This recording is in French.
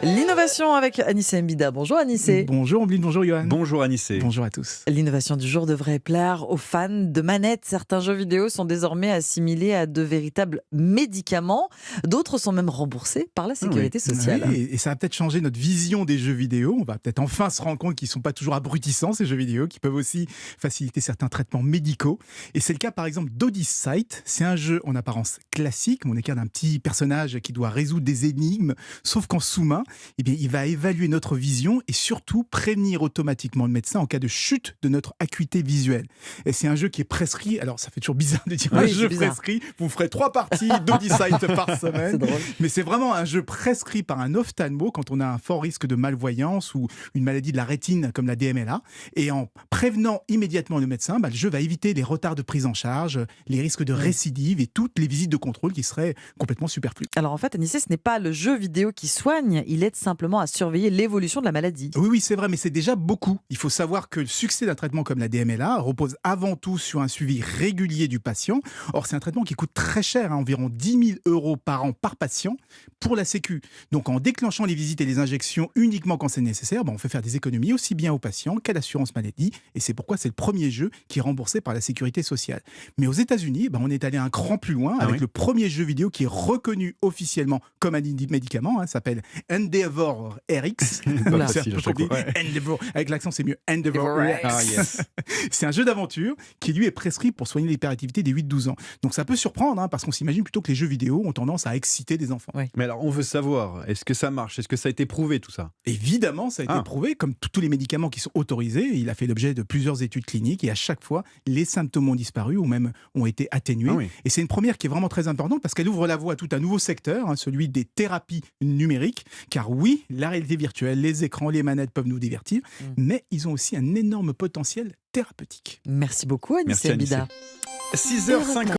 L'innovation avec Anissé Mbida. Bonjour Anissé. Bonjour Ombline, bonjour Johan. Bonjour Anissé. Bonjour à tous. L'innovation du jour devrait plaire aux fans de manettes. Certains jeux vidéo sont désormais assimilés à de véritables médicaments. D'autres sont même remboursés par la sécurité sociale. Oui, et ça va peut-être changer notre vision des jeux vidéo. On va peut-être enfin se rendre compte qu'ils ne sont pas toujours abrutissants, ces jeux vidéo, qui peuvent aussi faciliter certains traitements médicaux. Et c'est le cas par exemple d'Odyssey. C'est un jeu en apparence classique. On incarne un petit personnage qui doit résoudre des énigmes, sauf qu'en sous-main, eh bien, il va évaluer notre vision et surtout prévenir automatiquement le médecin en cas de chute de notre acuité visuelle. Et c'est un jeu qui est prescrit. Alors ça fait toujours bizarre de dire un jeu prescrit. Vous ferez 3 parties d'Odyssey par semaine. Mais c'est vraiment un jeu prescrit par un ophtalmo quand on a un fort risque de malvoyance ou une maladie de la rétine comme la DMLA. Et en prévenant immédiatement le médecin, le jeu va éviter les retards de prise en charge, les risques de récidive et toutes les visites de contrôle qui seraient complètement superflues. Alors en fait, Anissé, ce n'est pas le jeu vidéo qui soigne, il aide simplement à surveiller l'évolution de la maladie. Oui, c'est vrai, mais c'est déjà beaucoup. Il faut savoir que le succès d'un traitement comme la DMLA repose avant tout sur un suivi régulier du patient. Or, c'est un traitement qui coûte très cher, environ 10 000 € par an par patient pour la Sécu. Donc, en déclenchant les visites et les injections uniquement quand c'est nécessaire, on fait faire des économies aussi bien aux patients qu'à l'assurance maladie. Et c'est pourquoi c'est le premier jeu qui est remboursé par la sécurité sociale. Mais aux États-Unis, on est allé un cran plus loin avec le premier jeu vidéo qui est reconnu officiellement comme un médicament. Ça s'appelle Endeavor RX. Endeavor, avec l'accent, c'est mieux. Endeavor RX. C'est un jeu d'aventure qui, lui, est prescrit pour soigner l'hyperactivité des 8-12 ans. Donc ça peut surprendre, parce qu'on s'imagine plutôt que les jeux vidéo ont tendance à exciter des enfants. Oui. Mais alors, on veut savoir, est-ce que ça marche? Est-ce que ça a été prouvé, tout ça? Évidemment, ça a été prouvé, comme tous les médicaments qui sont autorisés. Il a fait l'objet de plusieurs études cliniques et à chaque fois, les symptômes ont disparu ou même ont été atténués. Et c'est une première qui est vraiment très importante parce qu'elle ouvre la voie à tout un nouveau secteur, celui des thérapies numériques. Car oui, la réalité virtuelle, les écrans, les manettes peuvent nous divertir, mais ils ont aussi un énorme potentiel thérapeutique. Merci beaucoup Anissé Mbida. 6h50.